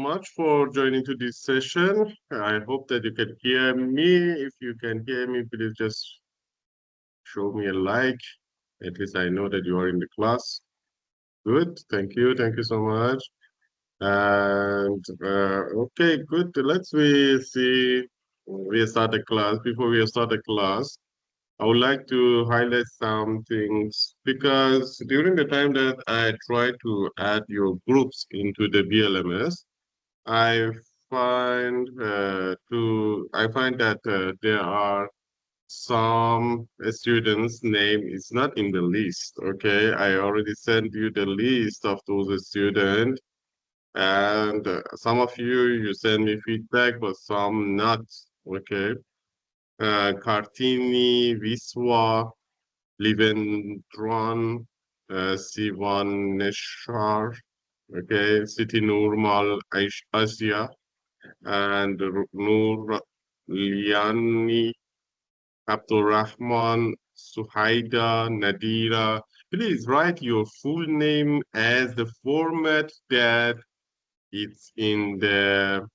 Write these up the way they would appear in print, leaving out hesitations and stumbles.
much for joining to this session. I hope that you can hear me. If you can hear me, please just show me a like. At least I know that you are in the class. Good. Thank you. Thank you so much. And okay, good. Let's we see. We start the class. Before we start the class, I would like to highlight some things because during the time that I try to add your groups into the BLMS, I I find that there are some students' name is not in the list. Okay, I already sent you the list of those students, and some of you send me feedback, but some not. Okay, Kartini, Viswa, Livendron, Sivaneshwar, okay, City Nurmal Asia, and Nur Liani, Abdurrahman, Suhaida, Nadira. Please write your full name as the format that it's in the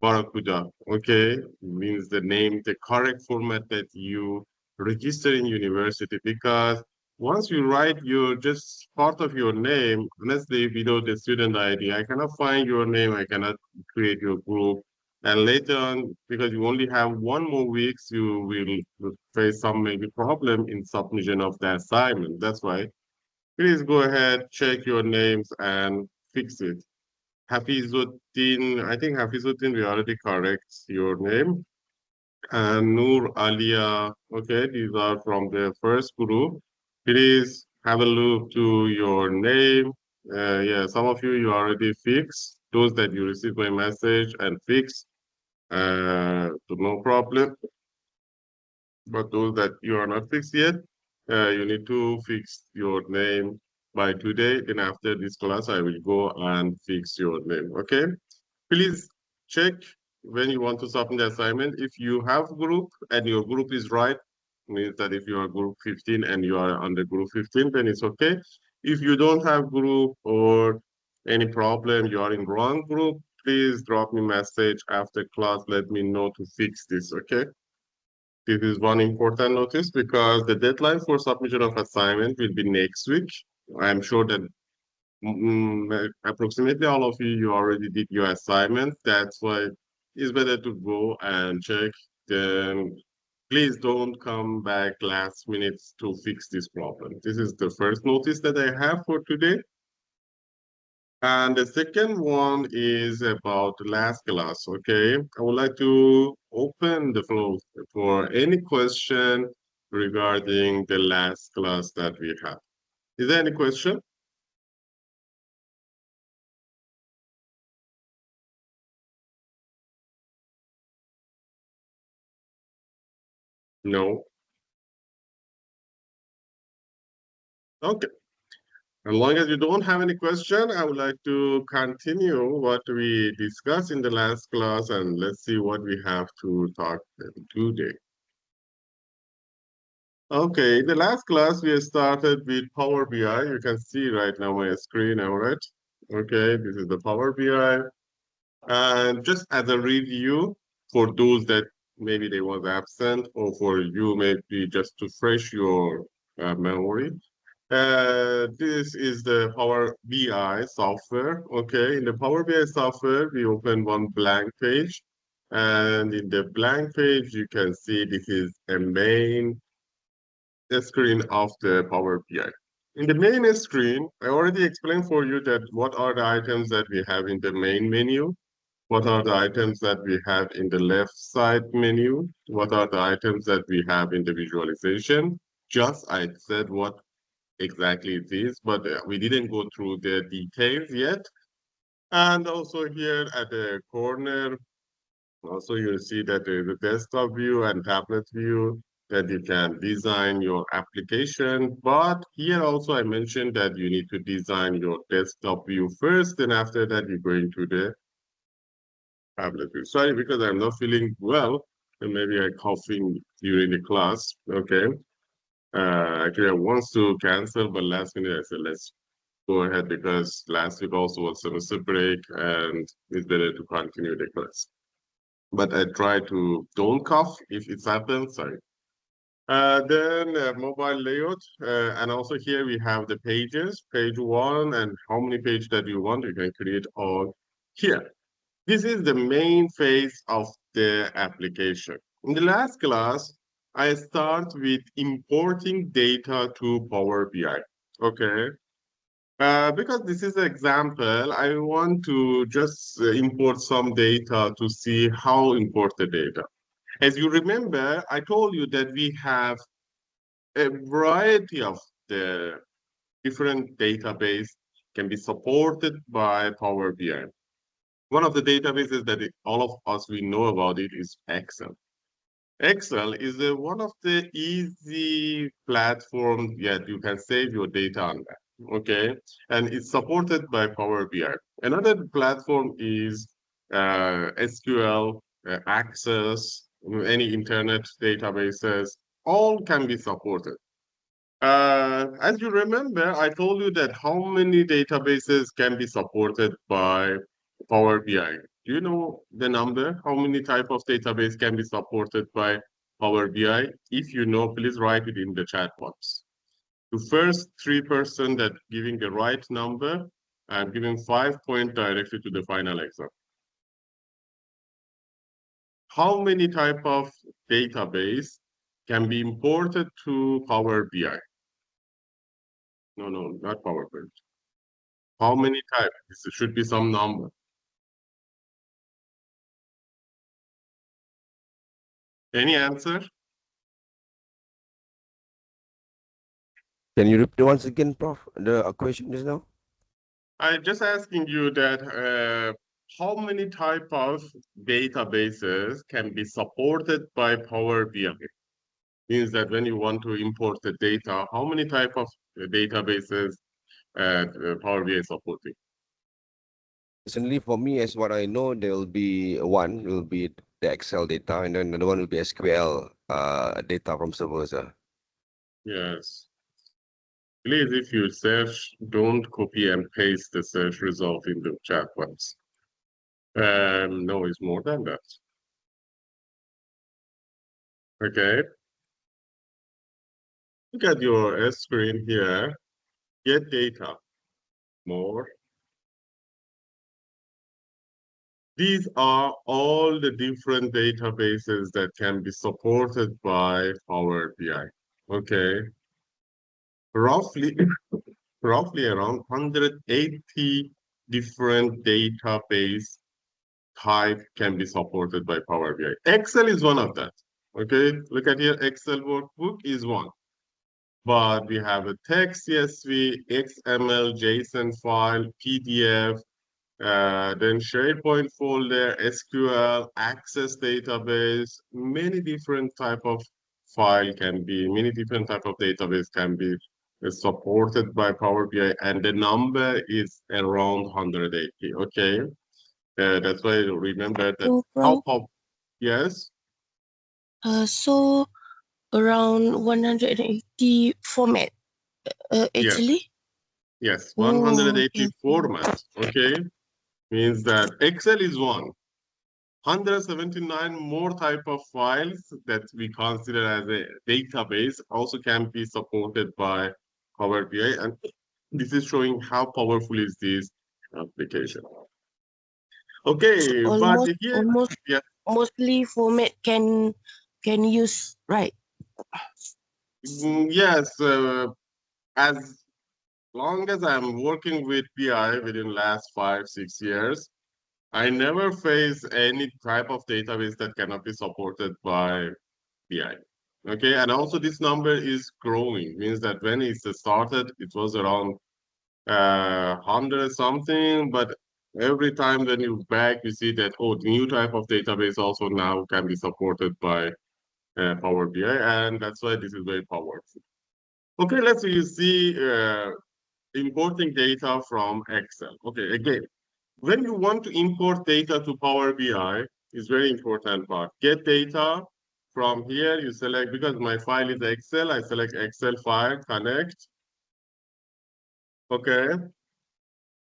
Barracuda, okay? Means the name, the correct format that you register in university, because once you write your just part of your name, honestly, without the student ID, I cannot find your name, I cannot create your group. And later on, because you only have 1 more weeks, you will face some maybe problem in submission of the assignment. That's why please go ahead, check your names and fix it. Hafizuddin, I think Hafizuddin, we already correct your name. And Noor Alia, okay, these are from the first group. Please have a look to your name. Yeah, some of you already fixed. Those that you received my message and fixed, no problem. But those that you are not fixed yet, you need to fix your name by today. Then after this class, I will go and fix your name, okay? Please check when you want to submit the assignment. If you have group and your group is right, means that if you are group 15 and you are under group 15, then it's okay. If you don't have group or any problem, you are in wrong group, please drop me message after class. Let me know to fix this, okay? This is one important notice because the deadline for submission of assignment will be next week. I'm sure that approximately all of you already did your assignment. That's why it's better to go and check. Then please don't come back last minute to fix this problem. This is the first notice that I have for today. And the second one is about the last class, okay? I would like to open the floor for any question regarding the last class that we had. Is there any question? No? Okay. As long as you don't have any question, I would like to continue what we discussed in the last class, and let's see what we have to talk today. Okay, in the last class, we started with Power BI. You can see right now my screen, all right? Okay, this is the Power BI. And just as a review, for those that maybe they was absent, or for you maybe just to fresh your memory, this is the Power BI software. Okay, in the Power BI software, we open one blank page. And in the blank page, you can see this is a main screen of the Power BI. In the main screen, I already explained for you that what are the items that we have in the main menu, what are the items that we have in the left side menu, what are the items that we have in the visualization. Just I said what exactly it is, but we didn't go through the details yet. And also here at the corner, also you'll see that there's a desktop view and tablet view that you can design your application. But here also I mentioned that you need to design your desktop view first, and after that you go into the tablet view. Sorry, because I'm not feeling well, and maybe I'm coughing during the class. Okay. Actually, I want to cancel, but last minute I said let's go ahead because last week also was semester break and it's better to continue the class. But I try to don't cough if it's happened, sorry. Then mobile layout, and also here we have the pages, page one, and how many pages that you want, you can create all here. This is the main phase of the application. In the last class, I start with importing data to Power BI. Okay. Because this is an example, I want to just import some data to see how import the data. As you remember, I told you that we have a variety of the different database can be supported by Power BI. One of the databases that all of us we know about it is Excel. Excel is one of the easy platforms that you can save your data on that, okay? And it's supported by Power BI. Another platform is SQL, Access, any internet databases, all can be supported. As you remember, I told you that how many databases can be supported by Power BI. Do you know the number? How many type of database can be supported by Power BI? If you know, please write it in the chat box. The first 3% that giving the right number, I'm giving 5 points directly to the final exam. How many type of database can be imported to Power BI? No, not PowerPoint. How many types? It should be some number. Any answer? Can you repeat once again, Prof, the question just now? I'm just asking you that how many type of databases can be supported by Power BI? Means that when you want to import the data, how many type of databases Power BI is supporting? Recently, for me, as what I know, there will be one will be the Excel data, and then another one will be SQL data from servers. Yes. Please, if you search, don't copy and paste the search result in the chat box. No, it's more than that. Okay. Look at your screen here. Get data. More. These are all the different databases that can be supported by Power BI. Okay. Roughly, roughly around 180 different database type can be supported by Power BI. Excel is one of that. Okay. Look at here. Excel workbook is one. But we have a text CSV, XML, JSON file, PDF, then SharePoint folder, SQL, Access database, many different type of file can be, many different type of database can be supported by Power BI, and the number is around 180. Okay, that's why you remember that. So, How Prof, yes, so around 180 format, yes, actually. yes, Oh, 180 okay. format. Okay, means that Excel is one. 179 more type of files that we consider as a database also can be supported by Power BI, and this is showing how powerful is this application. Okay, but here, yeah, mostly format can use, right? yes, as long as I'm working with BI within last 5-6 years, I never face any type of database that cannot be supported by BI. Okay, and also this number is growing, means that when it started, it was around 100 something, but every time when you back, you see that, oh, the new type of database also now can be supported by Power BI, and that's why this is very powerful. Okay, let's see importing data from Excel. Okay, again, when you want to import data to Power BI, is very important part. Get data from here, you select, because my file is Excel, I select Excel file, connect. Okay.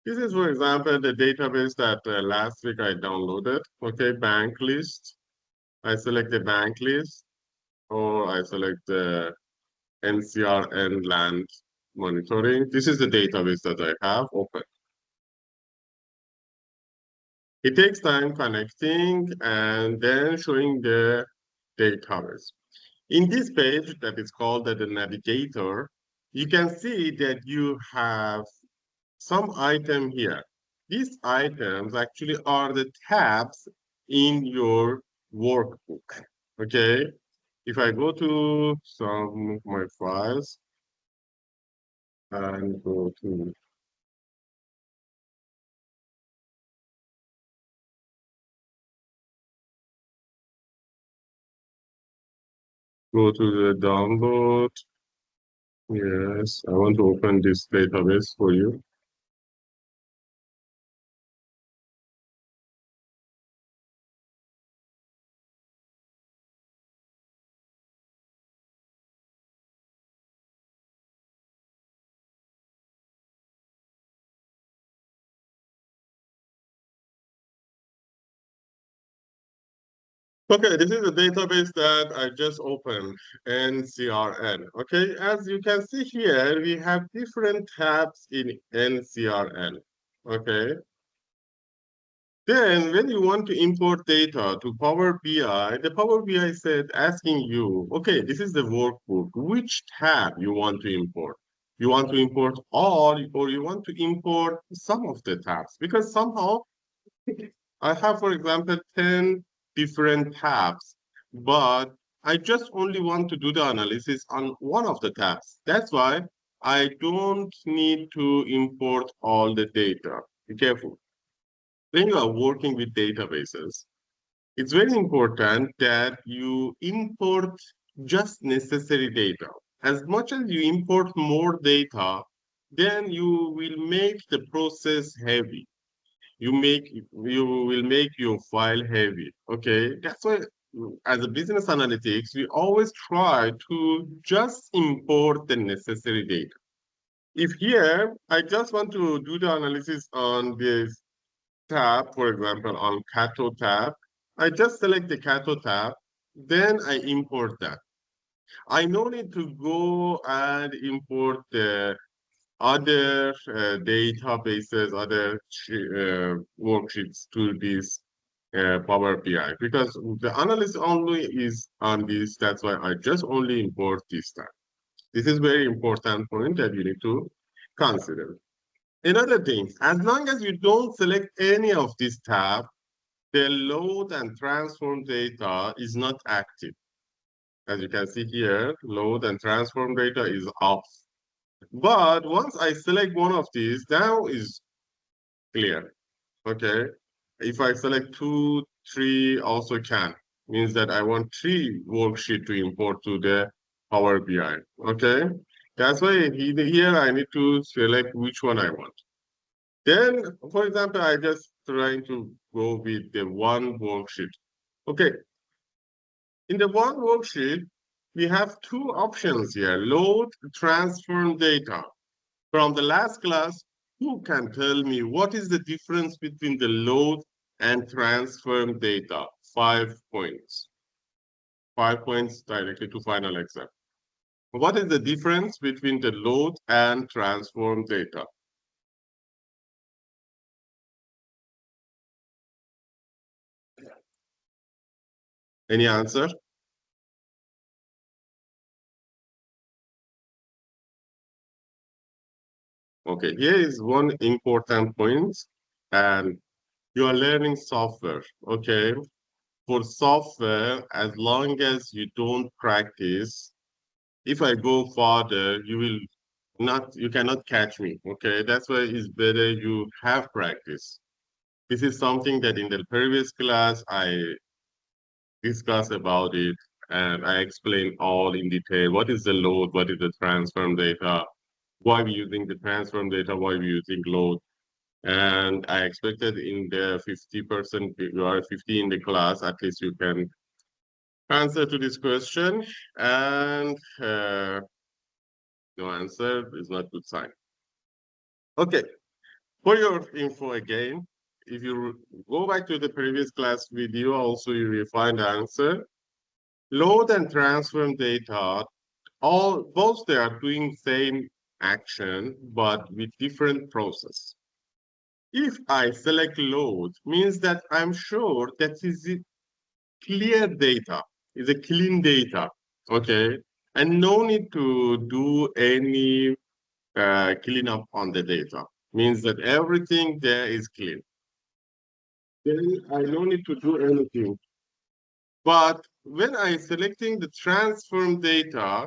This is, for example, the database that last week I downloaded. Okay, bank list. I select the bank list, or I select the NCRN land monitoring. This is the database that I have open. It takes time connecting and then showing the database. In this page that is called the navigator, you can see that you have some item here. These items actually are the tabs in your workbook. Okay, if I go to some of my files and go to the download. Yes, I want to open this database for you. Okay, this is the database that I just opened, NCRN. Okay, as you can see here, we have different tabs in NCRN. Okay, then when you want to import data to Power BI, the Power BI said asking you, okay, this is the workbook, which tab you want to import? You want to import all, or you want to import some of the tabs? Because somehow I have, for example, 10 different tabs, but I just only want to do the analysis on one of the tabs. That's why I don't need to import all the data. Be careful. When you are working with databases, it's very important that you import just necessary data. As much as you import more data, then you will make the process heavy. You will make your file heavy. Okay, that's why as a business analytics, we always try to just import the necessary data. If here I just want to do the analysis on this tab, for example, on Cato tab, I just select the Cato tab, then I import that. I no need to go and import the other databases, other worksheets to this Power BI because the analysis only is on this. That's why I just only import this tab. This is very important point that you need to consider. Another thing, as long as you don't select any of these tabs, the load and transform data is not active. As you can see here, load and transform data is off. But once I select one of these, now is clear. Okay. If I select 2, 3 also can. Means that I want 3 worksheet to import to the Power BI. Okay. That's why here I need to select which one I want. Then, for example, I just trying to go with the one worksheet. Okay. In the one worksheet, we have 2 options here, load, transform data. From the last class, who can tell me what is the difference between the load and transform data? 5 points. 5 points directly to final exam. What is the difference between the load and transform data? Any answer? Okay, here is one important point, and you are learning software, okay? For software, as long as you don't practice, if I go further, you cannot catch me, okay? That's why it's better you have practice. This is something that in the previous class, I discussed about it, and I explained all in detail. What is the load? What is the transform data? Why we using the transform data? Why we using load? And I expected in the 50%, you are 50 in the class, at least you can answer to this question. And no answer is not good sign. Okay, For your info again, if you go back to the previous class video, also you will find the answer. Load and transform data, both they are doing same action, but with different process. If I select load, means that I'm sure that is clear data, is a clean data, okay? And no need to do any cleanup on the data. Means that everything there is clean. Then I don't need to do anything. But when I selecting the transform data,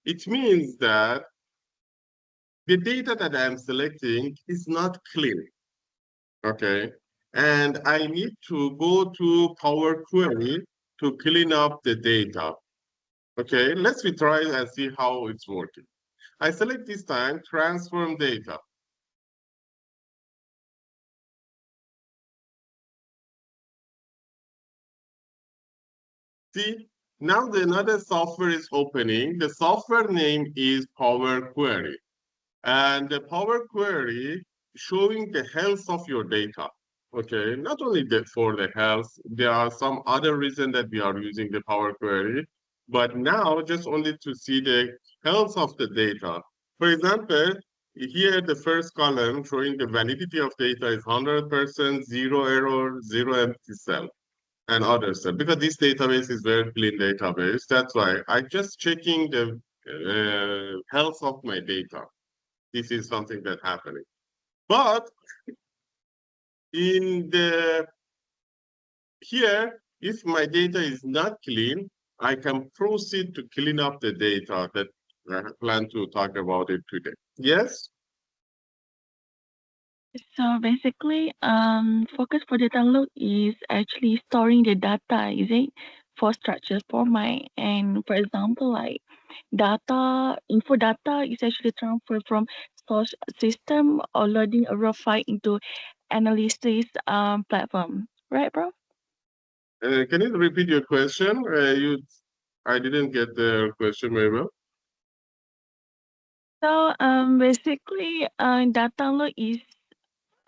it means that the data that I'm selecting is not clean, okay? And I need to go to Power Query to clean up the data. Okay, let's try and see how it's working. I select this time, transform data. See, now another software is opening. The software name is Power Query. And the Power Query showing the health of your data. Okay, not only for the health, there are some other reason that we are using the Power Query, but now just only to see the health of the data. For example, here the first column showing the validity of data is 100%, zero error, zero empty cell, and other stuff. Because this database is very clean database, that's why I just checking the health of my data. This is something that's happening. But in the here, if my data is not clean, I can proceed to clean up the data that I plan to talk about it today. Yes? So basically, focus for data load is actually storing the data, is it, for structured format. And for example, like info data is actually transferred from source system or loading a raw file into analysis platform. Right, bro? Can you repeat your question? I didn't get the question very well. So basically, data load is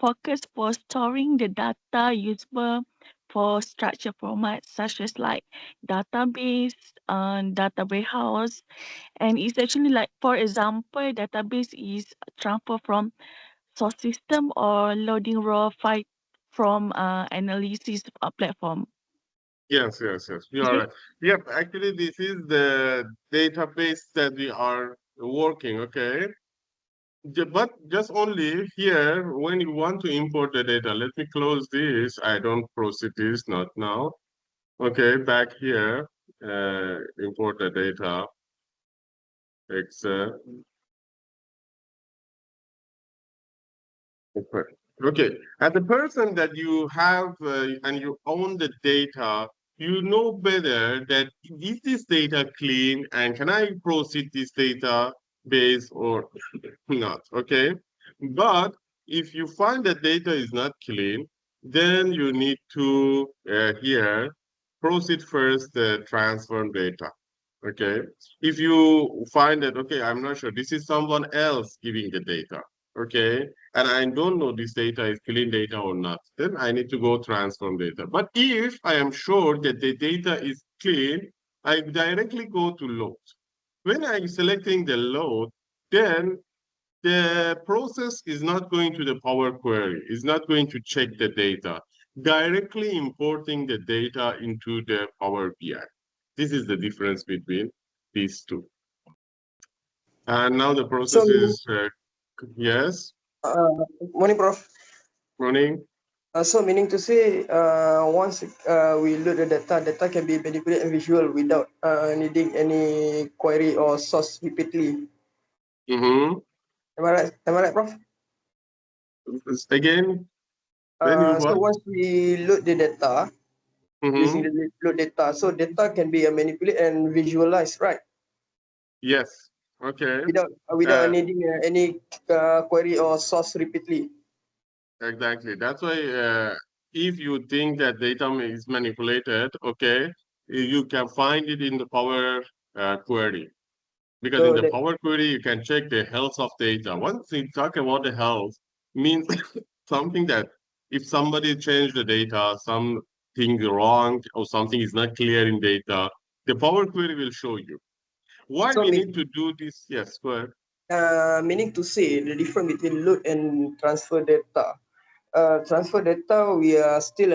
focus for storing the data usable for structured formats such as like database, data warehouse, and it's actually like, for example, database is transfer from source system or loading raw file from analysis platform. Yes, you Is are it? right. Yep, actually, this is the database that we are working, okay? But just only here, when you want to import the data, let me close this. I don't proceed this, not now. Okay, back here, import the data, Excel. Okay, as a person that you have and you own the data, you know better that is this data clean and can I proceed this data base or not, okay? But if you find that data is not clean, then you need to here proceed first the transform data, okay? If you find that, okay, I'm not sure, this is someone else giving the data, okay? And I don't know this data is clean data or not, then I need to go transform data. But if I am sure that the data is clean, I directly go to load. When I'm selecting the load, then the process is not going to the Power Query, is not going to check the data, directly importing the data into the Power BI. This is the difference between these two. And now the process is, yes, Morning, Prof. running. So meaning to say, once we load the data can be manipulated and visual without needing any query or source repeatedly. Mm-hmm. Am I right? Am I right, Prof? Again, when you So what? once we load the data using Mm-hmm. the load data, so data can be manipulated and visualized, right? Yes. Okay. Without needing any query or source repeatedly. Exactly. That's why if you think that data is manipulated, okay, you can find it in the Power Query. Because in So the that Power Query, you can check the health of data. Once we talk about the health, means something that if somebody changed the data, something wrong or something is not clear in data, the Power Query will show you. Why So we need to do this? Yes, go ahead. meaning to say the difference between load and transfer data. Transfer data, we are still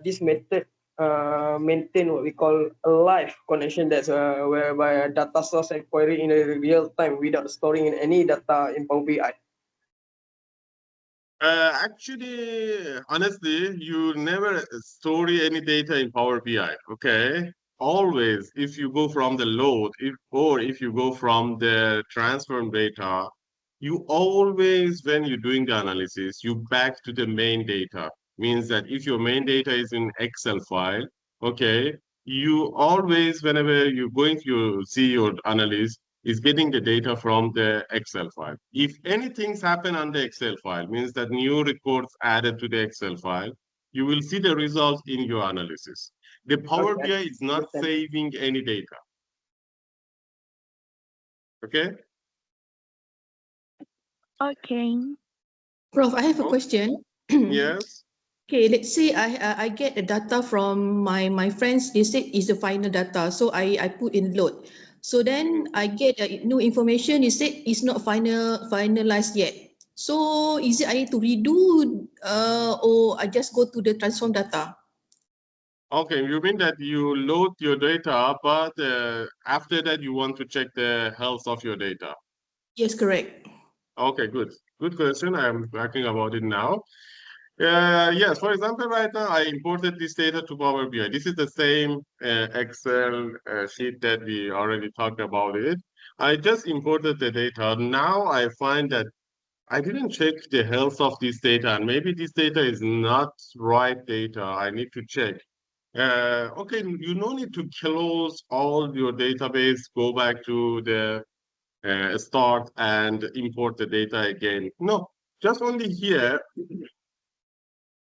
this method maintain what we call a live connection. That's whereby a data source and query in a real time without storing in any data in Power BI. Actually, honestly, you never store any data in Power BI. Okay, always if you go from the load, if you go from the transform data, you always when you're doing the analysis, you back to the main data. Means that if your main data is in Excel file, okay, you always whenever you're going to see your analysis is getting the data from the Excel file. If anything's happen on the Excel file, means that new records added to the Excel file, you will see the results in your analysis. The Power BI is not saving any data. Okay? Okay. Prof, I have a Oh. question. Yes. Okay, let's say I get the data from my friends. They said is the final data, so I put in load. So then I get new information. They said it's not finalized yet. So is it I need to redo or I just go to the transform data? Okay, you mean that you load your data, but after that you want to check the health of your data. Yes, correct. Okay, good. Good question. I'm talking about it now. Yes, for example, right now I imported this data to Power BI. This is the same Excel sheet that we already talked about it. I just imported the data. Now I find that I didn't check the health of this data, and maybe this data is not right data. I need to check. Okay, you no need to close all your database, go back to the start and import the data again. No, just only here,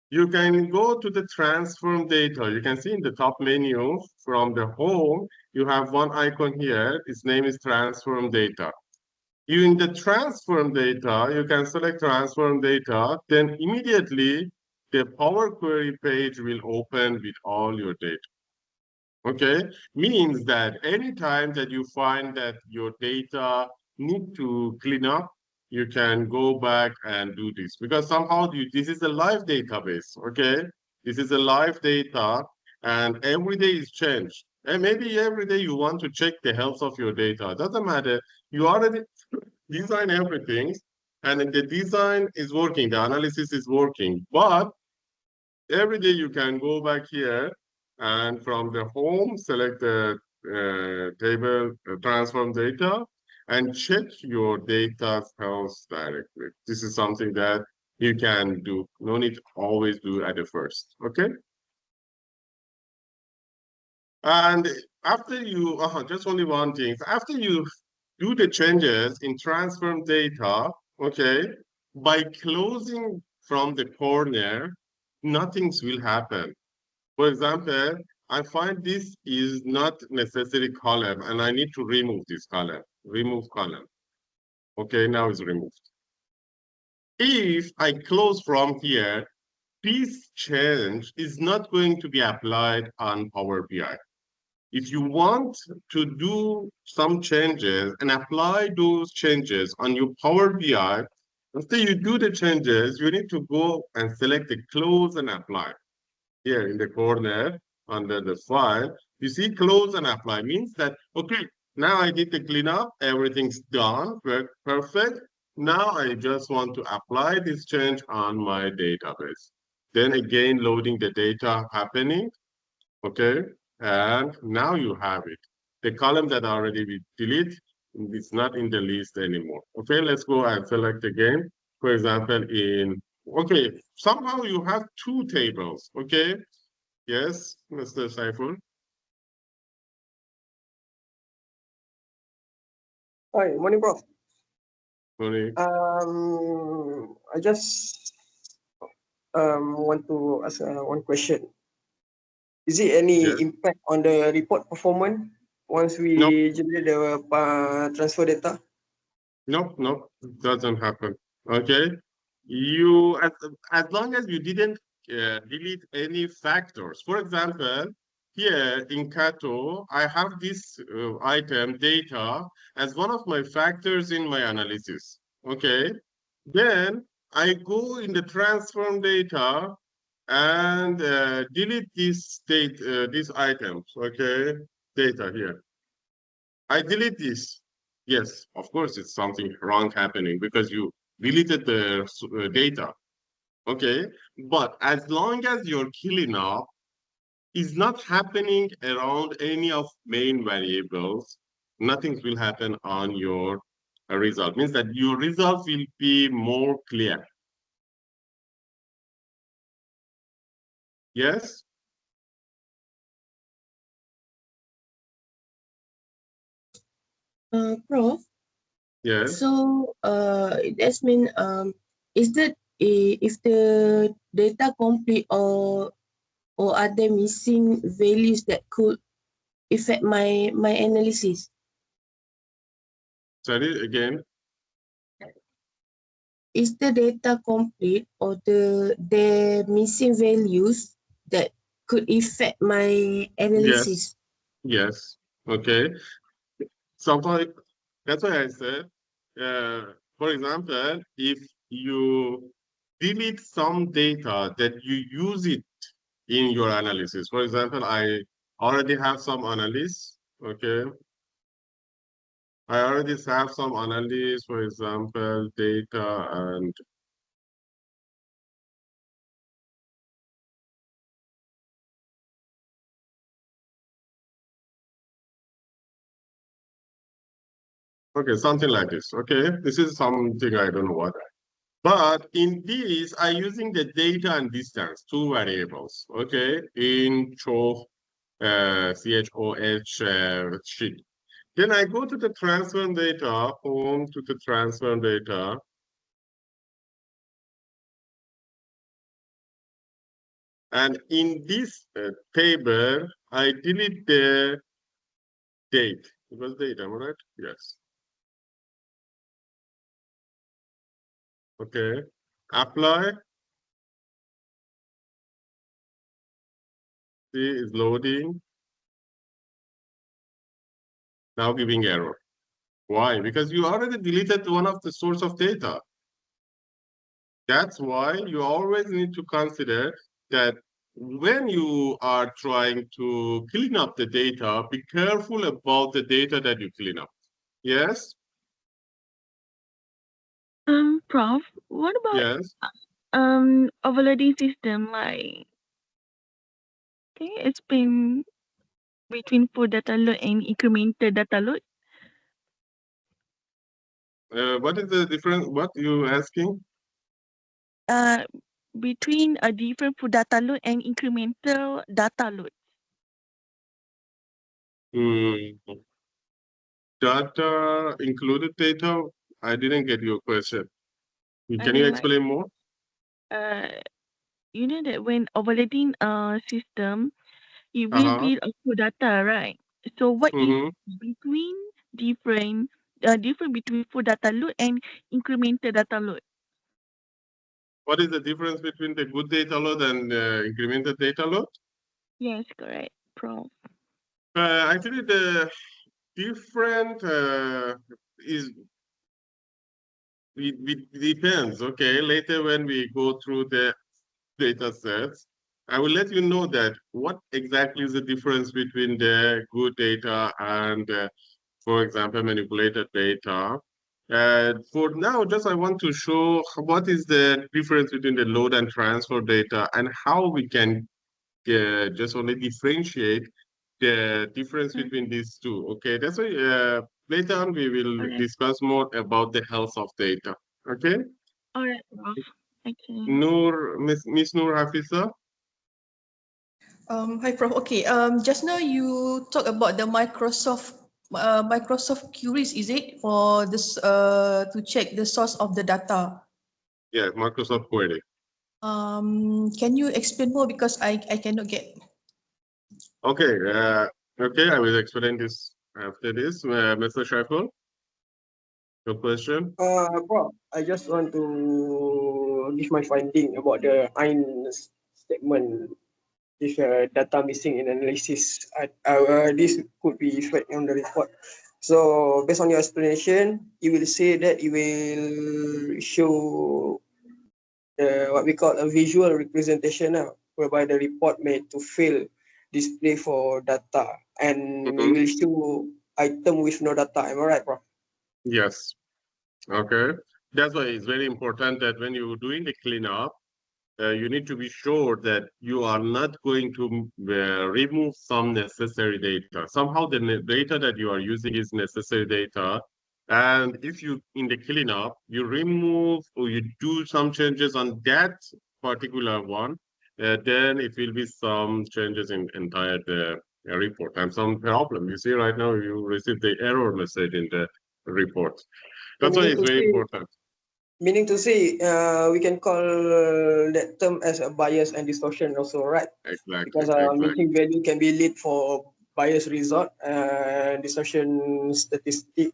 you can go to the transform data. You can see in the top menu from the home, you have one icon here. Its name is transform data. You in the transform data, you can select transform data, then immediately the Power Query page will open with all your data. Okay, means that anytime that you find that your data need to clean up, you can go back and do this because somehow this is a live database. Okay, this is a live data and every day is changed. And maybe every day you want to check the health of your data. Doesn't matter. You already design everything and the design is working, the analysis is working. But every day you can go back here and from the home, select the table transform data and check your data health directly. This is something that you can do. No need to always do at the first, okay? And after you, just only one thing. After you do the changes in transform data, okay, by closing from the corner, nothing will happen. For example, I find this is not necessary column and I need to remove this column. Remove column. Okay, now it's removed. If I close from here, this change is not going to be applied on Power BI. If you want to do some changes and apply those changes on your Power BI, after you do the changes, you need to go and select the close and apply. Here in the corner under the file, you see close and apply means that, okay, now I did the cleanup, everything's done, perfect. Now I just want to apply this change on my database. Then again, loading the data happening, okay? And now you have it. The column that already we delete is not in the list anymore. Okay, let's go and select again. For example, okay, somehow you have two tables, okay? Yes, Mr. Saiful. Hi, morning, Prof. Morning. I just want to ask one question. Is it any Yes. impact on the report performance once we Nope. generate the transfer data? Nope, it doesn't happen. Okay. you, as long as you didn't delete any factors. For example, here in Kato, I have this item data as one of my factors in my analysis. Okay, then I go in the transform data and delete this these items. Okay, data here. I delete this. Yes, of course, it's something wrong happening because you deleted the data. Okay, but as long as your cleanup is not happening around any of main variables, nothing will happen on your result. Means that your result will be more clear. Yes? Prof. Yes. So that's mean is that if the data complete or are there missing values that could affect my analysis? Sorry, again. Is the data complete or the missing values that could affect my analysis? Yes. Okay. Sometimes that's why I said, for example, if you delete some data that you use it in your analysis. For example, I already have some analysis, okay? I already have some analysis, for example, data and okay, something like this, okay? This is something I don't know what. But in this, I'm using the data and distance, two variables, okay? In CHOH sheet. Then I go to the transfer data, home to the transfer data. And in this table, I delete the date. It was date, am I right? Yes. Okay. Apply. See, is loading. Now giving error. Why? Because you already deleted one of the source of data. That's why you always need to consider that when you are trying to clean up the data, be careful about the data that you clean up. Yes? Prof, what about Yes. overloading system? Like, can you explain between full data load and incremental data load? What is the difference? What you asking? Between a different full data load and incremental data load. Data included data? I didn't get your question. I Can you mean, like, explain more? you know that when overloading a system, it will Uh-huh. build a full data, right? So what is between different different between full data load and incremental data load? What is the difference between the good data load and incremental data load? Yes, correct, Prof. Actually, the different is it depends. Okay, later when we go through the data sets, I will let you know that what exactly is the difference between the good data and, for example, manipulated data. For now, just I want to show what is the difference between the load and transfer data and how we can just only differentiate the difference between these two. Okay, that's why later on we will Alright. discuss more about the health of data. Okay, Alright, Prof. Okay. Miss Noor Hafiza. Hi, Prof. Okay. Just now you talk about the Microsoft queries, is it for this to check the source of the data? Yeah, Microsoft Query. Can you explain more because I cannot get. Okay, okay, I will explain this after this. Mr. Shaiful, your question? Bro, I just want to give my finding about the IN statement. This data missing in analysis. This could be effect on the report. So based on your explanation, you will say that you will show what we call a visual representation, whereby the report made to fail display for data, and we will show item with no data. Am I right, Prof? Yes. Okay. That's why it's very important that when you're doing the cleanup, you need to be sure that you are not going to remove some necessary data. Somehow the data that you are using is necessary data. And if you, in the cleanup, you remove or you do some changes on that particular one, then it will be some changes in entire report and some problem. You see right now, you receive the error message in the report. That's why it's very important. Meaning to say, we can call that term as a bias and distortion also, right? Exactly. Because missing value can be lead for bias result and distortion statistic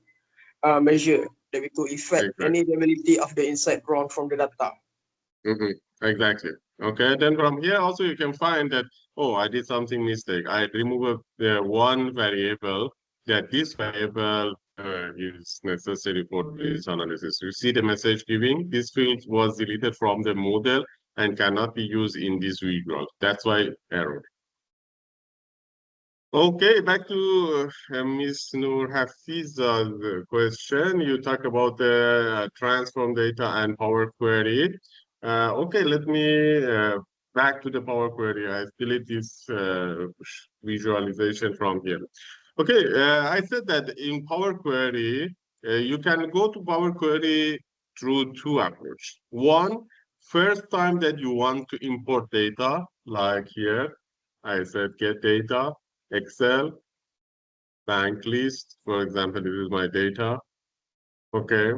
measure that we could affect any ability of the insight drawn from the data. Exactly. Okay. Then from here also you can find that, oh, I did something mistake. I removed one variable, that this variable is necessary for this analysis. You see the message giving, this field was deleted from the model and cannot be used in this visual. That's why error. Okay, back to Ms. Noor Hafiz's question. You talk about the transform data and Power Query. Okay, let me back to the Power Query. I delete this visualization from here. Okay, I said that in Power Query, you can go to Power Query through two approaches. One, first time that you want to import data, like here, I said get data, Excel, bank list, for example, this is my data. Okay,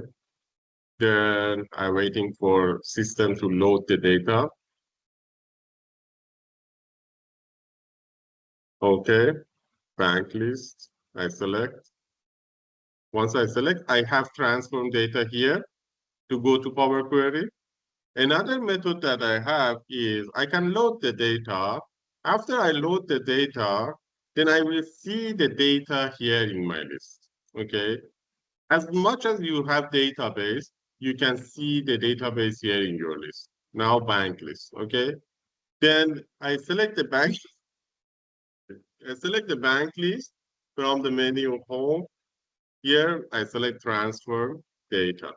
then I'm waiting for system to load the data. Okay, bank list, I select. Once I select, I have transform data here to go to Power Query. Another method that I have is I can load the data. After I load the data, then I will see the data here in my list. Okay. As much as you have database, you can see the database here in your list. Now bank list. Okay. Then I select the bank. I select the bank list from the menu home. Here I select transfer data.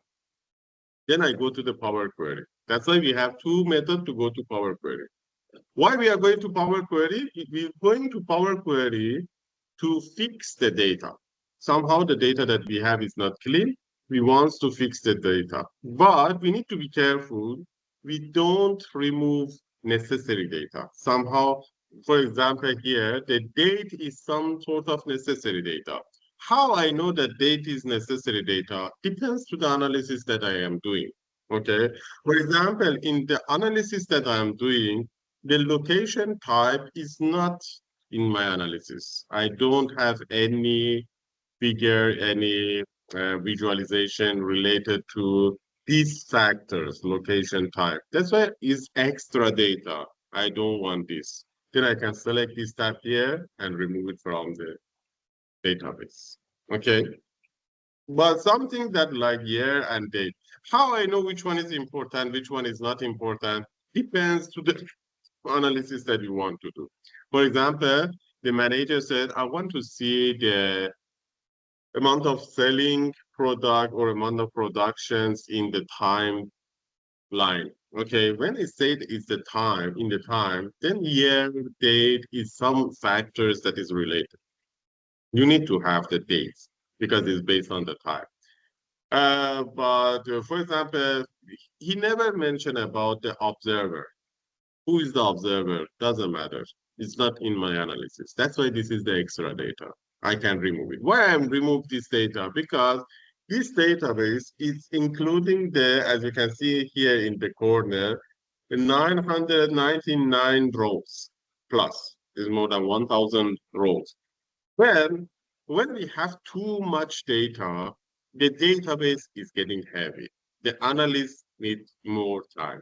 Then I go to the Power Query. That's why we have two methods to go to Power Query. Why we are going to Power Query? We're going to Power Query to fix the data. Somehow the data that we have is not clean. We want to fix the data. But we need to be careful. We don't remove necessary data. Somehow, for example, here, the date is some sort of necessary data. How I know that date is necessary data depends to the analysis that I am doing. Okay. For example, in the analysis that I am doing, the location type is not in my analysis. I don't have any figure, any visualization related to these factors, location type. That's why it's extra data. I don't want this. Then I can select this tab here and remove it from the database. Okay. But something that like year and date, how I know which one is important, which one is not important, depends to the analysis that you want to do. For example, the manager said, I want to see the amount of selling product or amount of productions in the timeline. Okay, when it said it's the time, in the time, then year, date is some factors that is related. You need to have the dates because it's based on the time. But for example, he never mentioned about the observer. Who is the observer? Doesn't matter. It's not in my analysis. That's why this is the extra data. I can remove it. Why I'm remove this data? Because this database is including the, as you can see here in the corner, the 999 rows plus. Is more than 1,000 rows. When we have too much data, the database is getting heavy. The analysts need more time.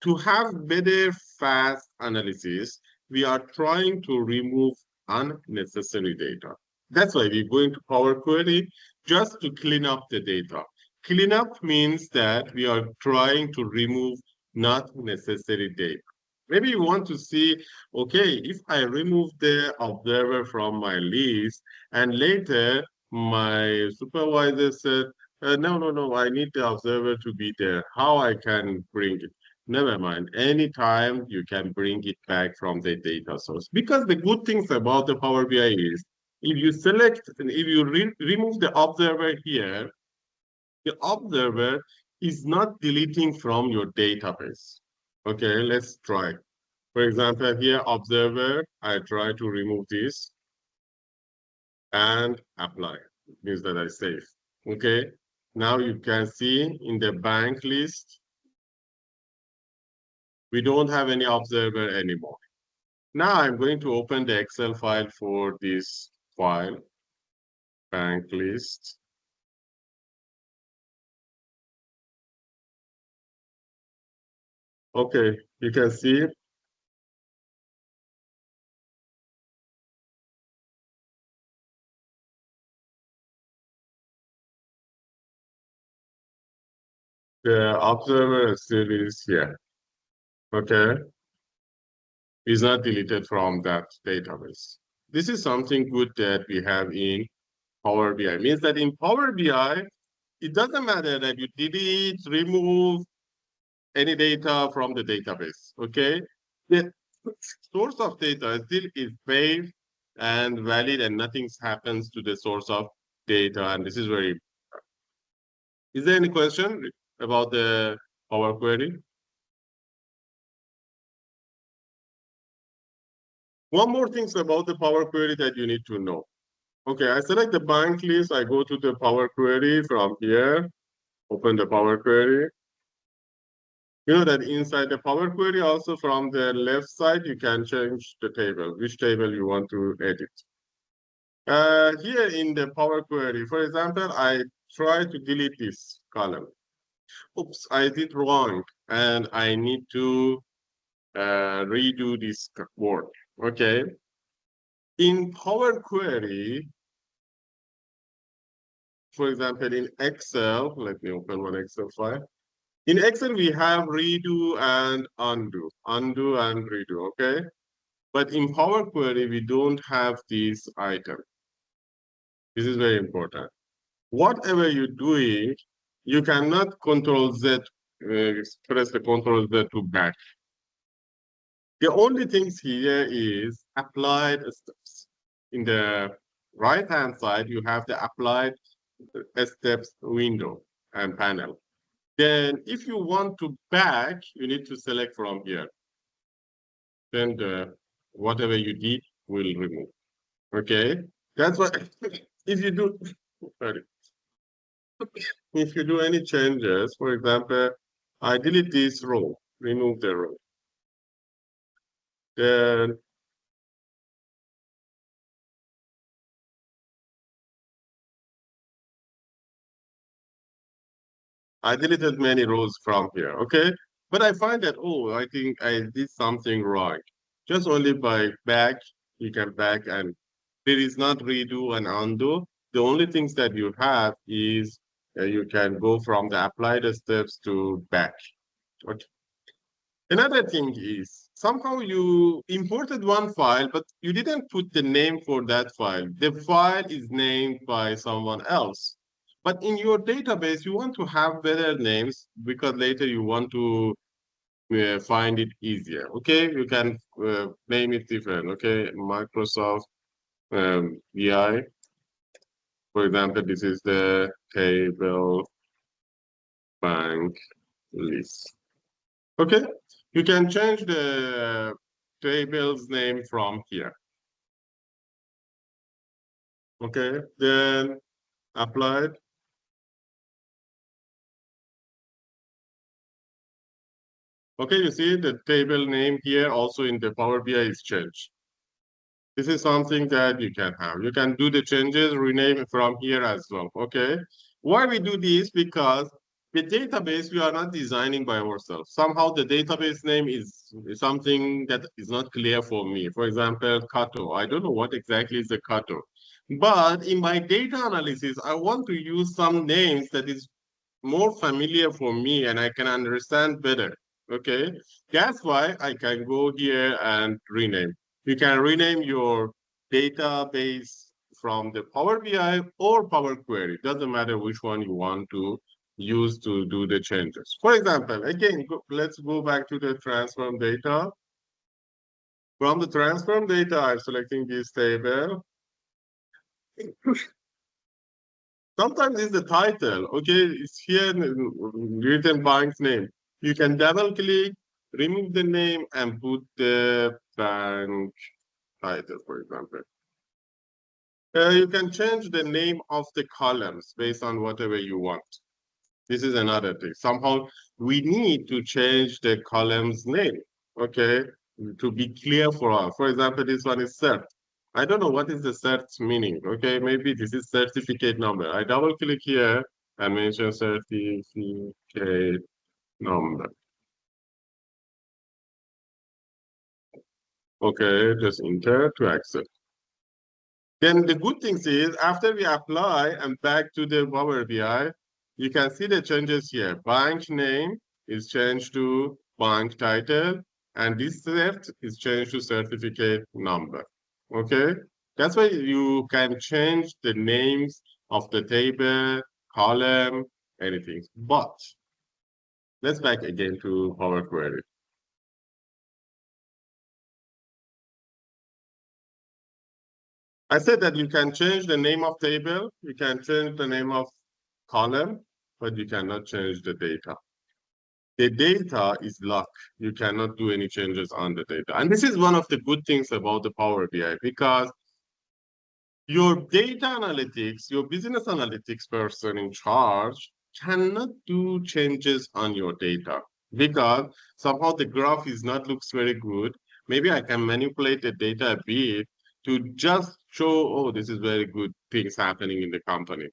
to have better fast analysis, we are trying to remove unnecessary data. That's why we go into Power Query just to clean up the data. Clean up means that we are trying to remove not necessary data. Maybe you want to see, okay, if I remove the observer from my list and later my supervisor said, no, I need the observer to be there. How I can bring it? Never mind. Anytime you can bring it back from the data source. Because the good things about the Power BI is, if you select, if you remove the observer here, the observer is not deleting from your database. Okay, let's try. For example, here, observer, I try to remove this and apply. It means that I save. Okay, now you can see in the bank list, we don't have any observer anymore. Now I'm going to open the Excel file for this file, bank list. Okay, you can see the observer still is here. Okay, is not deleted from that database. This is something good that we have in Power BI. It means that in Power BI, it doesn't matter that you delete, remove any data from the database. Okay, the source of data still is safe and valid, and nothing happens to the source of data. And this is very important. Is there any question about the Power Query? One more thing about the Power Query that you need to know. Okay, I select the bank list. I go to the Power Query from here, open the Power Query. You know that inside the Power Query, also from the left side, you can change the table, which table you want to edit. Here in the Power Query, for example, I try to delete this column. Oops, I did wrong, and I need to redo this work. Okay. In Power Query, for example, in Excel, let me open one Excel file. In Excel, we have redo and undo, undo and redo, okay? But in Power Query, we don't have this item. This is very important. Whatever you're doing, you cannot Control Z, press the Control Z to back. The only things here is applied steps. In the right-hand side, you have the applied steps window and panel. Then if you want to back, you need to select from here. Then whatever you did will remove. Okay, that's what if you do. Sorry. If you do any changes, for example, I delete this row, remove the row. Then I deleted many rows from here, okay? But I find that, oh, I think I did something wrong. Just only by back, you can back, and there is not redo and undo. The only things that you have is you can go from the applied steps to back. Okay. Another thing is somehow you imported one file, but you didn't put the name for that file. The file is named by someone else. But in your database, you want to have better names because later you want to find it easier. Okay, you can name it different. Okay, Microsoft BI. For example, this is the table bank list. Okay, you can change the table's name from here. Okay, then applied. Okay, you see the table name here also in the Power BI is changed. This is something that you can have. You can do the changes, rename from here as well, okay? Why we do this? Because the database we are not designing by ourselves. Somehow the database name is something that is not clear for me. For example, Kato. I don't know what exactly is the Kato. But in my data analysis, I want to use some names that is more familiar for me and I can understand better. Okay, that's why I can go here and rename. You can rename your database from the Power BI or Power Query. Doesn't matter which one you want to use to do the changes. For example, again, let's go back to the transform data. From the transform data, I'm selecting this table. Sometimes it's the title, okay? It's here written bank's name. You can double click, remove the name, and put the bank title, for example. You can change the name of the columns based on whatever you want. This is another thing. Somehow we need to change the column's name, okay, to be clear for us. For example, this one is cert. I don't know what is the cert meaning, okay? Maybe this is certificate number. I double click here and mention certificate number. Okay, just enter to accept. Then the good thing is after we apply and back to the Power BI, you can see the changes here. Bank name is changed to bank title, and this cert is changed to certificate number. Okay, that's why you can change the names of the table, column, anything. But let's back again to Power Query. I said that you can change the name of table, you can change the name of column, but you cannot change the data. The data is locked. You cannot do any changes on the data. And this is one of the good things about the Power BI because your data analytics, your business analytics person in charge cannot do changes on your data because somehow the graph is not looks very good. Maybe I can manipulate the data a bit to just show, oh, this is very good things happening in the company.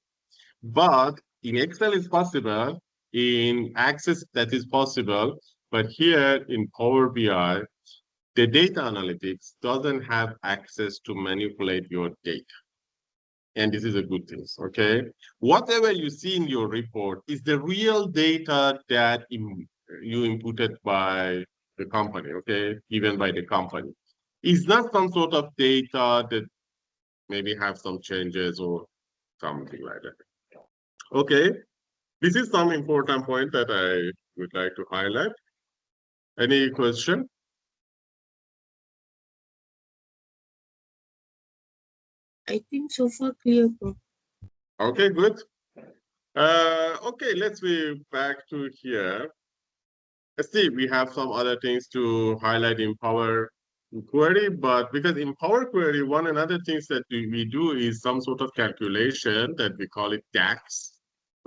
But in Excel is possible, in Access that is possible, but here in Power BI, the data analytics doesn't have access to manipulate your data. And this is a good thing, okay? Whatever you see in your report is the real data that you inputted by the company, okay? Given by the company. It's not some sort of data that maybe have some changes or something like that. Okay, this is some important point that I would like to highlight. Any question? I think so far clear, bro. Okay, good. Okay, let's be back to here. Let's see, we have some other things to highlight in Power Query, but because in Power Query, one another things that we do is some sort of calculation that we call it DAX.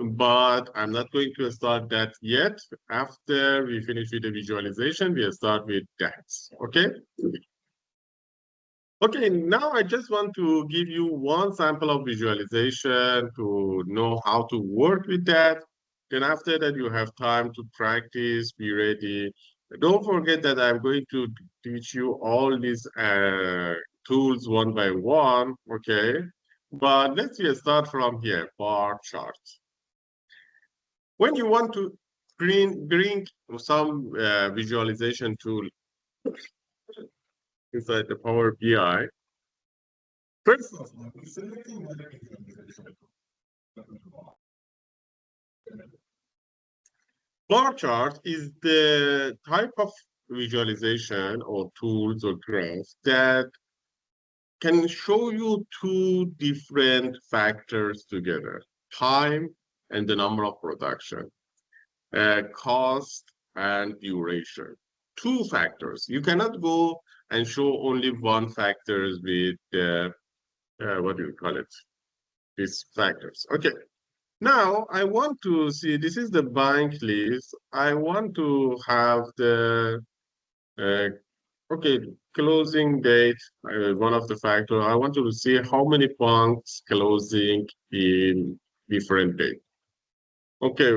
But I'm not going to start that yet. After we finish with the visualization, we'll start with DAX, okay? Okay, now I just want to give you one sample of visualization to know how to work with that. Then after that, you have time to practice, be ready. Don't forget that I'm going to teach you all these tools one by one, okay? But let's start from here, bar chart. When you want to bring some visualization tool inside the Power BI, first of all, selecting whether it's a visualization. Bar chart is the type of visualization or tools or graphs that can show you two different factors together, time and the number of production, cost and duration. Two factors. You cannot go and show only one factors with, what do you call it? These factors. Okay. Now I want to see, this is the bank list. I want to have the, okay, closing date, one of the factors. I want to see how many banks closing in different date. Okay,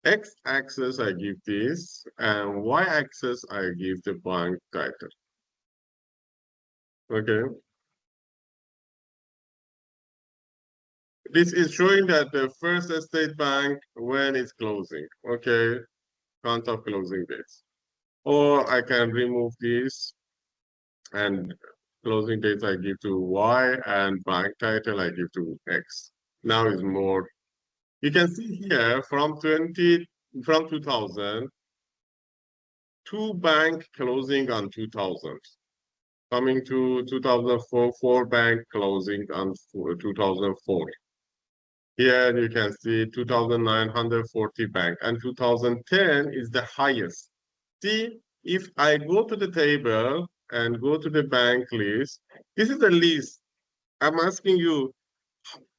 X-axis, I give this, and Y-axis, I give the bank title. Okay. This is showing that the First Estate Bank, when it's closing, okay, count of closing dates. Or I can remove this and closing dates I give to Y and bank title I give to X. Now is more. You can see here from 2000, two bank closing on 2000. Coming to 2004, four bank closing on 2004. Here you can see 2,940 bank and 2010 is the highest. See, if I go to the table and go to the bank list, this is the list. I'm asking you,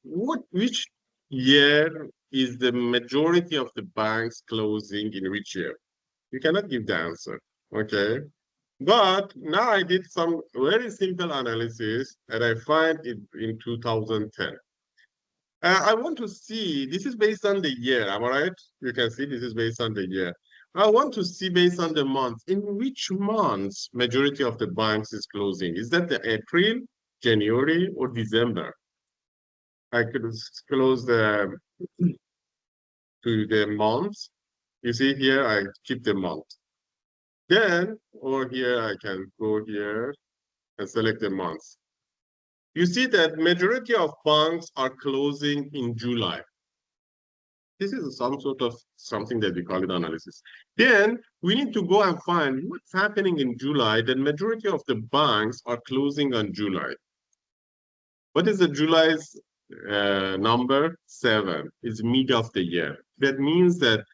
which year is the majority of the banks closing in which year? You cannot give the answer, okay? But now I did some very simple analysis and I find it in 2010. I want to see, this is based on the year, am I right? You can see this is based on the year. I want to see based on the month, in which months majority of the banks is closing? Is that the April, January, or December? I could close to the months. You see here, I keep the month. Then, or here, I can go here and select the months. You see that majority of banks are closing in July. This is some sort of something that we call it analysis. Then we need to go and find what's happening in July. The majority of the banks are closing on July. What is the July's number? 7. It's mid of the year. That means that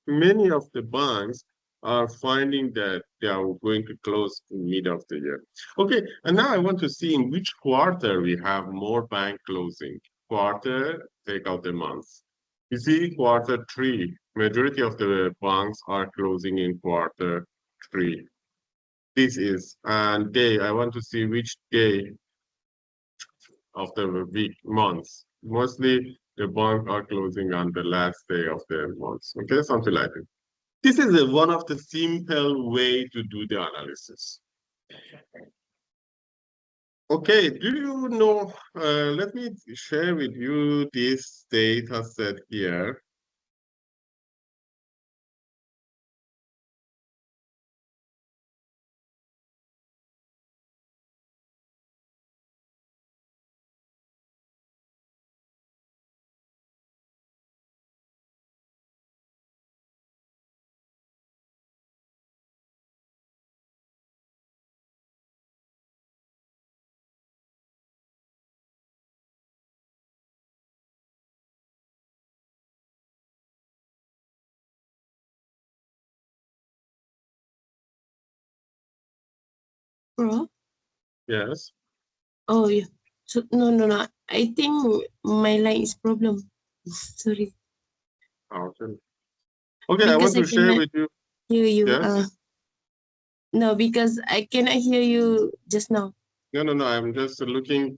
many of the banks are finding that they are going to close in mid of the year. Okay, and now I want to see in which quarter we have more bank closing. Quarter, take out the months. You see, quarter 3, majority of the banks are closing in quarter 3. This is, and day, I want to see which day of the week, months. Mostly the banks are closing on the last day of the month. Okay, something like that. This is one of the simple way to do the analysis. Okay, do you know, let me share with you this data set here. Bro? Yes. Oh, yeah. So, no. I think my line is problem. Sorry. Okay. Okay, I want Because I to share cannot with you. hear you. Yes. No, because I cannot hear you just now. No. I'm just looking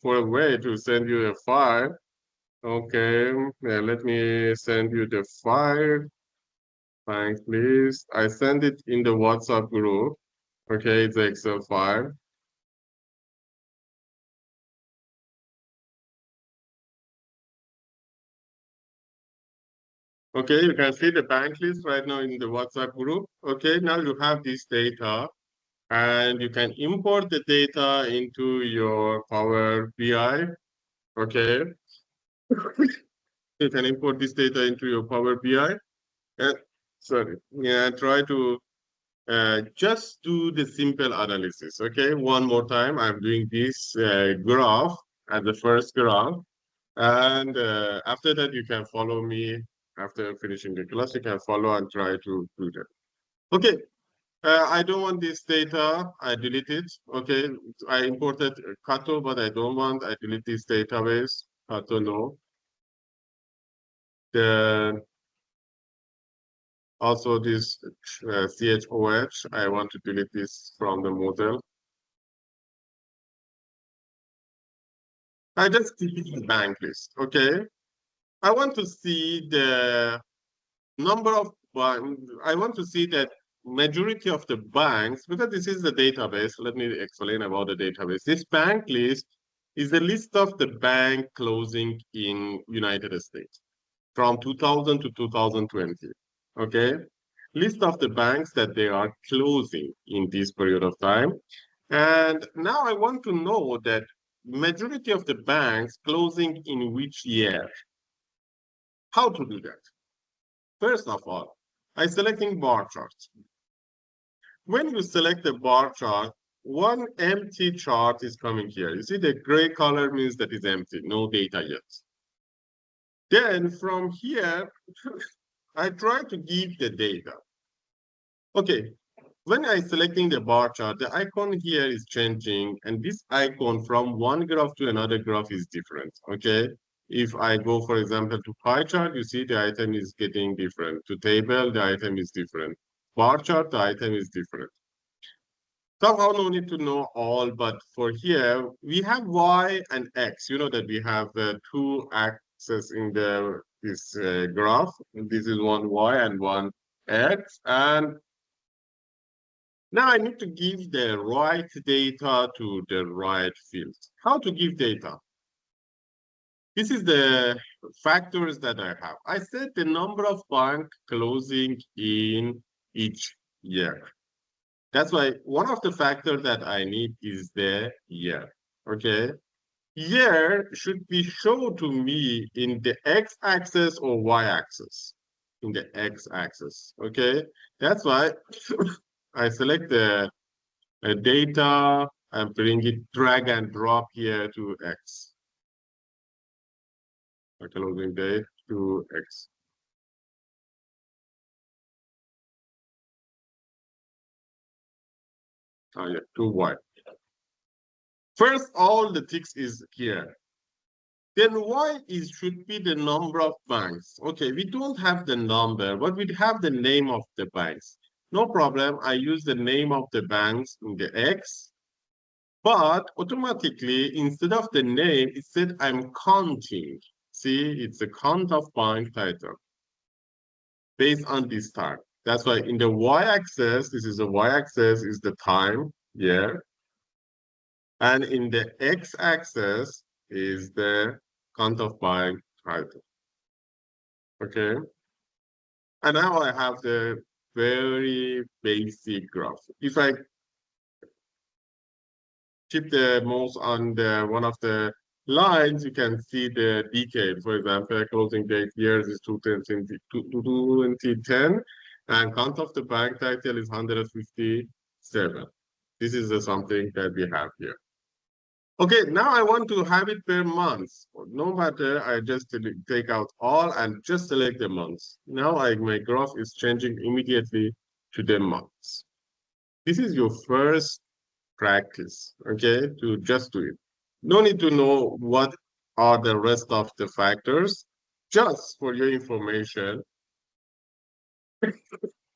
for a way to send you a file. Okay. Yeah, let me send you the file. Thanks, please. I send it in the WhatsApp group. Okay, it's an Excel file. Okay, you can see the bank list right now in the WhatsApp group. Okay, now you have this data and you can import the data into your Power BI. Okay, you can import this data into your Power BI. Sorry, yeah, try to just do the simple analysis. Okay, one more time. I'm doing this graph as the first graph. And after that, you can follow me after finishing the class. You can follow and try to do that. Okay, I don't want this data. I delete it. Okay, I imported Kato, but I don't want. I delete this database. Kato, no. Then also this CHOH, I want to delete this from the model. I just delete the bank list. Okay, I want to see the number of, I want to see that majority of the banks, because this is the database. Let me explain about the database. This bank list is the list of the bank closing in United States from 2000 to 2020. Okay, list of the banks that they are closing in this period of time. And now I want to know that majority of the banks closing in which year. How to do that? First of all, I selecting bar chart. When you select the bar chart, one empty chart is coming here. You see the gray color means that is empty, no data yet. Then from here, I try to give the data. Okay, when I selecting the bar chart, the icon here is changing, and this icon from one graph to another graph is different, okay? If I go, for example, to pie chart, you see the item is getting different. To table, the item is different. Bar chart, the item is different. Somehow no need to know all, but for here, we have Y and X. You know that we have two axes in this graph. This is one Y and one X. And now I need to give the right data to the right field. How to give data? This is the factors that I have. I said the number of bank closing in each year. That's why one of the factors that I need is the year, okay? Year should be shown to me in the x-axis or y-axis, in the x-axis, okay? That's why I select the data and bring it, drag and drop here to x. Closing date to x. Oh yeah, to y. First, all the ticks is here. Then y should be the number of banks. Okay, we don't have the number, but we have the name of the banks. No problem, I use the name of the banks in the x, but automatically, instead of the name, it said I'm counting. See, it's a count of bank title based on this time. That's why in the y-axis, this is the y-axis is the time, year. And in the x-axis is the count of bank title. Okay. And now I have the very basic graph. If I keep the mouse on the one of the lines, you can see the decade. For example, closing date years is 2010, and count of the bank title is 157. This is something that we have here. Okay, now I want to have it per month. No matter, I just take out all and just select the months. Now my graph is changing immediately to the months. This is your first practice, okay, to just do it. No need to know what are the rest of the factors. Just for your information,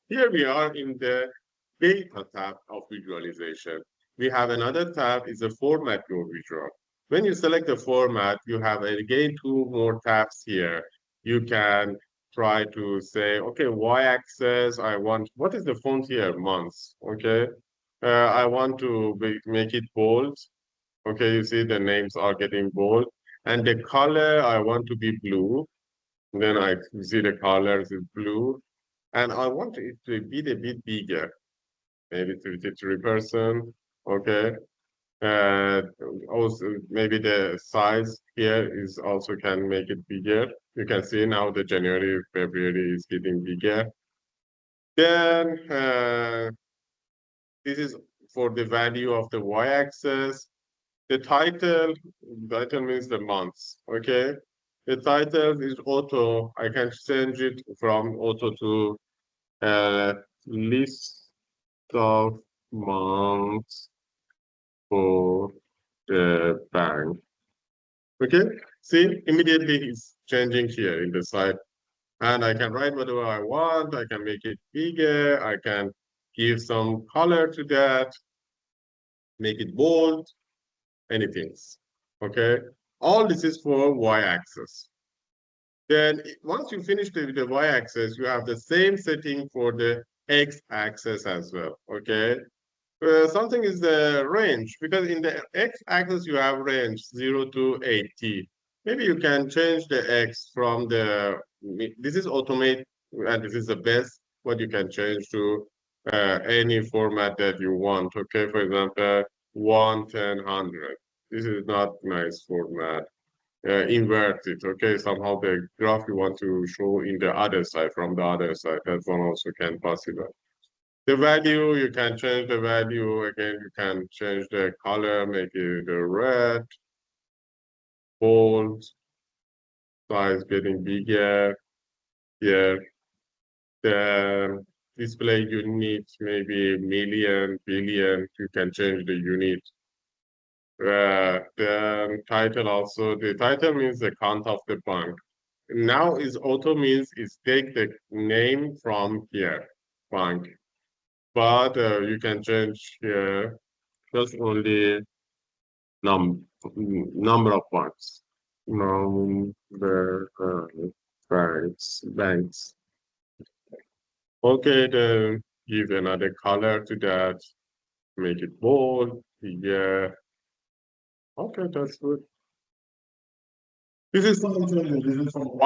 here we are in the data tab of visualization. We have another tab is a format your visual. When you select the format, you have again two more tabs here. You can try to say, okay, y-axis, I want, what is the font here? Months, okay? I want to make it bold. Okay, you see the names are getting bold. And the color, I want to be blue. Then I see the colors is blue. And I want it to be a bit bigger, maybe 33%. Okay. Also, maybe the size here is also can make it bigger. You can see now the January, February is getting bigger. Then this is for the value of the y-axis. The title means the months, okay? The title is auto. I can change it from auto to list of months for the bank. Okay, see, immediately it's changing here in the side. And I can write whatever I want. I can make it bigger. I can give some color to that, make it bold, anything. Okay, all this is for y-axis. Then once you finish the y-axis, you have the same setting for the x-axis as well, okay? Something is the range, because in the x-axis you have range 0 to 80. Maybe you can change the x from the, this is automate, and this is the best, what you can change to any format that you want, okay? For example, 1, 10, 100. This is not nice format. Invert it, okay? Somehow the graph you want to show in the other side, from the other side, that one also can possible. The value, you can change the value. Again, you can change the color, make it the red, bold, size getting bigger. Here, the display unit, maybe million, billion, you can change the unit. The title also, the title means the count of the bank. Now is auto means is take the name from here, bank. But you can change here just only number of banks. Number banks. Okay, then give another color to that. Make it bold. Yeah. Okay, that's good. This is from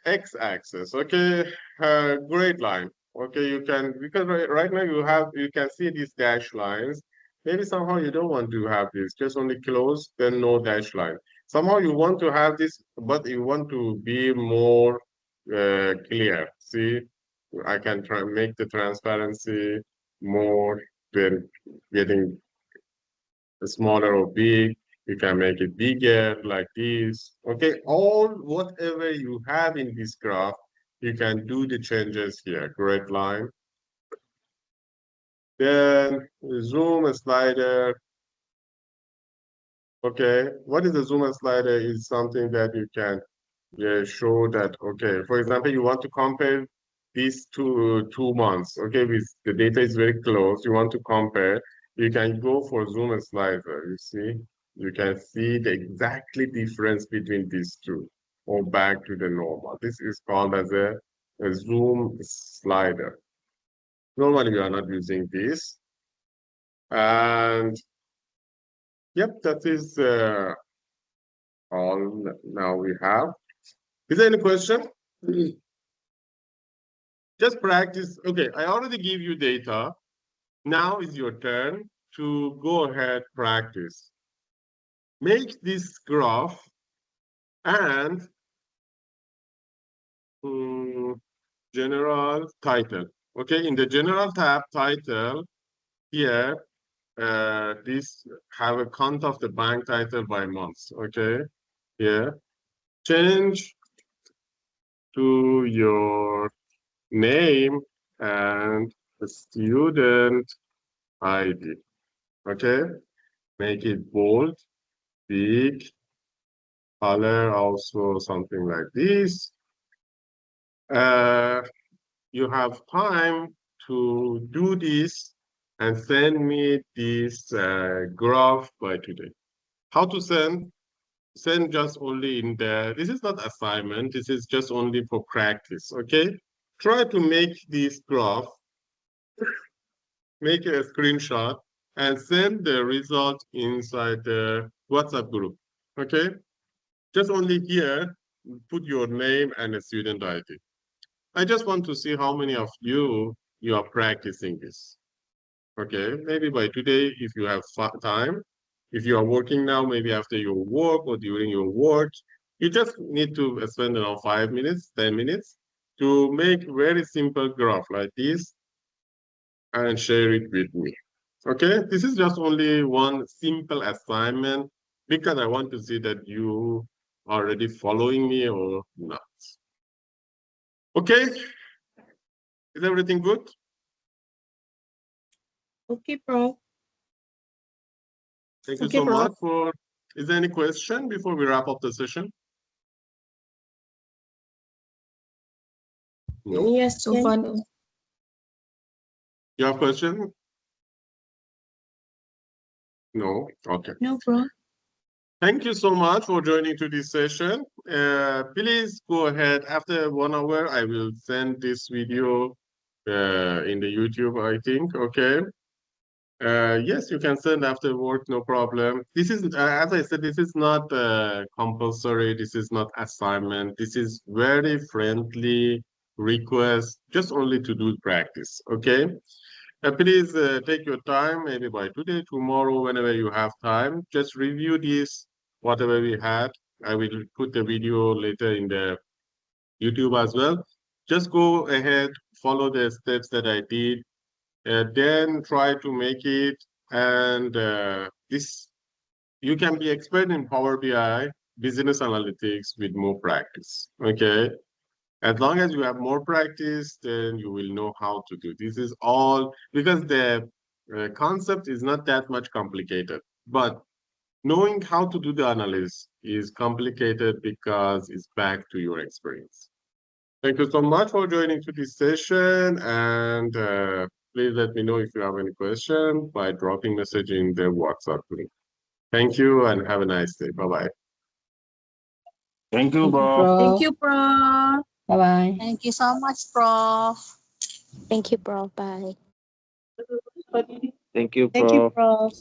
x-axis. Okay, great line. Okay, you can, because right now you can see these dash lines. Maybe somehow you don't want to have this, just only close, then no dash line. Somehow you want to have this, but you want to be more clear. See, I can try make the transparency more than getting smaller or big. You can make it bigger like this. Okay, all whatever you have in this graph, you can do the changes here. Great line. Then zoom slider. Okay, what is the zoom slider? Is something that you can show that, okay, for example, you want to compare these two months, okay, with the data is very close, you want to compare, you can go for zoom slider, you see, you can see the exactly difference between these two, or back to the normal. This is called as a zoom slider. Normally we are not using this. And yep, that is all now we have. Is there any question? Just practice. Okay, I already give you data. Now is your turn to go ahead, practice. Make this graph and general title. Okay, in the general tab title, here, this have a count of the bank title by months. Okay, here, change to your name and the student ID. Okay, make it bold, big, color also something like this. You have time to do this and send me this graph by today. How to send? Send just only in there. This is not assignment. This is just only for practice. Okay. Try to make this graph. Make a screenshot and send the result inside the WhatsApp group. Okay. Just only here, put your name and a student ID. I just want to see how many of you are practicing this. Okay, maybe by today, if you have time, if you are working now, maybe after your work or during your work, you just need to spend around 5 minutes, 10 minutes to make very simple graph like this and share it with me. Okay, this is just only one simple assignment because I want to see that you are already following me or not. Okay, is everything good? Okay, Prof. Thank you so much for, is there any question before we wrap up the session? No. Yes, So far, no. You have question? No, okay. No, Prof. Thank you so much for joining to this session. Please go ahead. After 1 hour, I will send this video in the YouTube, I think. Okay. Yes, you can send after work, no problem. This is, as I said, this is not compulsory. This is not assignment. This is very friendly request, just only to do practice. Okay. Please take your time, maybe by today, tomorrow, whenever you have time. Just review this, whatever we had. I will put the video later in the YouTube as well. Just go ahead, follow the steps that I did, then try to make it. And this, you can be expert in Power BI, business analytics with more practice. Okay. As long as you have more practice, then you will know how to do. This is all because the concept is not that much complicated, but knowing how to do the analysis is complicated because it's back to your experience. Thank you so much for joining to this session, and please let me know if you have any question by dropping message in the WhatsApp group. Thank you and have a nice day. Bye-bye. Thank you, bro. Thank you, Prof. Bye-bye. Thank you so much, Prof. Thank you, Prof. Bye. Thank you, Thank you, bro. Prof.